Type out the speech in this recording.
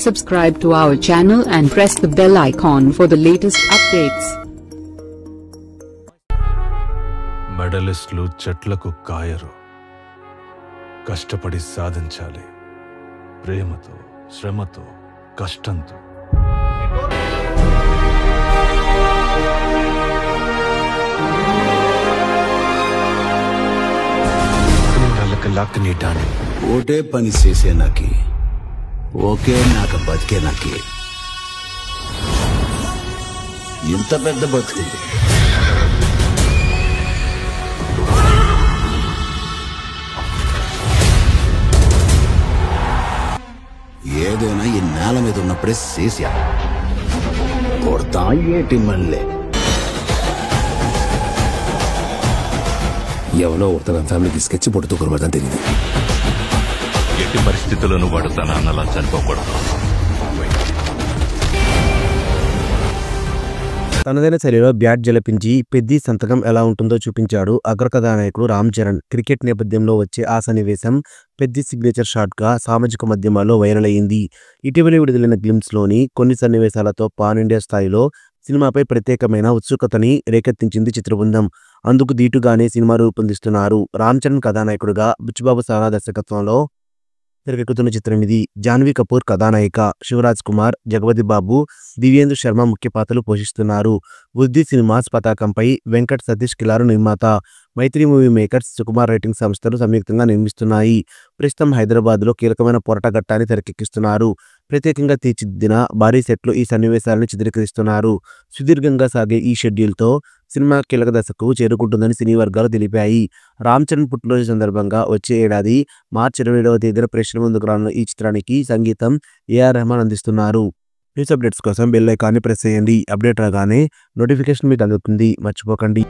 Subscribe to our channel and press the bell icon for the latest updates. మెడలిస్టులు చెట్లకు కాయరు, కష్టపడి సాధించాలి, ప్రేమతో, శ్రమతో, కష్టంతో. లక్ నీటాని ఓటే పని చేసే నాకి ఓకే నాకు బతికే నాకి ఇంత పెద్ద బతుకుంది. ఏదైనా ఈ నేల మీద ఉన్నప్పుడే చేసా కొడతా ఏటి మళ్ళీ ఎవనో ఒకరు నా ఫ్యామిలీకి స్కెచ్ పొడుతూ కొరబడదని తెలియదు. ఎట్టి పరిస్థితులను వాడు తన అన్నలా చనిపోకూడదు. తనదైన శైలిలో బ్యాట్ జలపించి పెద్ది సంతకం ఎలా ఉంటుందో చూపించాడు అగ్రకథానాయకుడు రామ్ చరణ్. క్రికెట్ నేపథ్యంలో వచ్చే ఆ సన్నివేశం పెద్ది సిగ్నేచర్ షాట్గా సామాజిక మాధ్యమాల్లో వైరల్ అయింది. ఇటీవల విడుదలైన గ్లిమ్స్లోని కొన్ని సన్నివేశాలతో పాన్ ఇండియా స్థాయిలో సినిమాపై ప్రత్యేకమైన ఉత్సుకతని రేకెత్తించింది చిత్రబృందం. అందుకు దీటుగానే సినిమా రూపొందిస్తున్నారు. రామ్ చరణ్ కథానాయకుడిగా బుచ్చిబాబు సానా దర్శకత్వంలో తెరకెక్కుతున్న చిత్రం ఇది. జాన్వీ కపూర్ కథానాయిక, శివరాజ్ కుమార్, జగపతి బాబు, దివ్యేంద్ర శర్మ ముఖ్య పాత్రలు పోషిస్తున్నారు. బుద్ధి సినిమాస్ పతాకంపై వెంకట్ సతీష్ కిలారు నిర్మాత. మైత్రి మూవీ మేకర్స్, సుకుమార్ రైటింగ్ సంస్థలు సంయుక్తంగా నిర్మిస్తున్నాయి. ప్రస్తుతం హైదరాబాద్లో కీలకమైన పోరాట ఘట్టాన్ని తెరకెక్కిస్తున్నారు. ప్రత్యేకంగా తీర్చిదిద్దిన భారీ సెట్లు ఈ సన్నివేశాలను చిత్రీకరిస్తున్నారు. సుదీర్ఘంగా సాగే ఈ షెడ్యూల్తో సినిమా కీలక దశకు చేరుకుంటుందని సినీ వర్గాలు తెలిపాయి. రామ్ చరణ్ పుట్టినరోజు సందర్భంగా వచ్చే ఏడాది మార్చి 27వ తేదీన ప్రేక్షకుల ముందుకు రానున్న ఈ చిత్రానికి సంగీతం ఏఆర్ రెహమాన్ అందిస్తున్నారు. న్యూస్ అప్డేట్స్ కోసం బెల్ ఐకాన్ని ప్రెస్ చేయండి. అప్డేట్ రాగానే నోటిఫికేషన్ మీకు అందుతుంది. మర్చిపోకండి.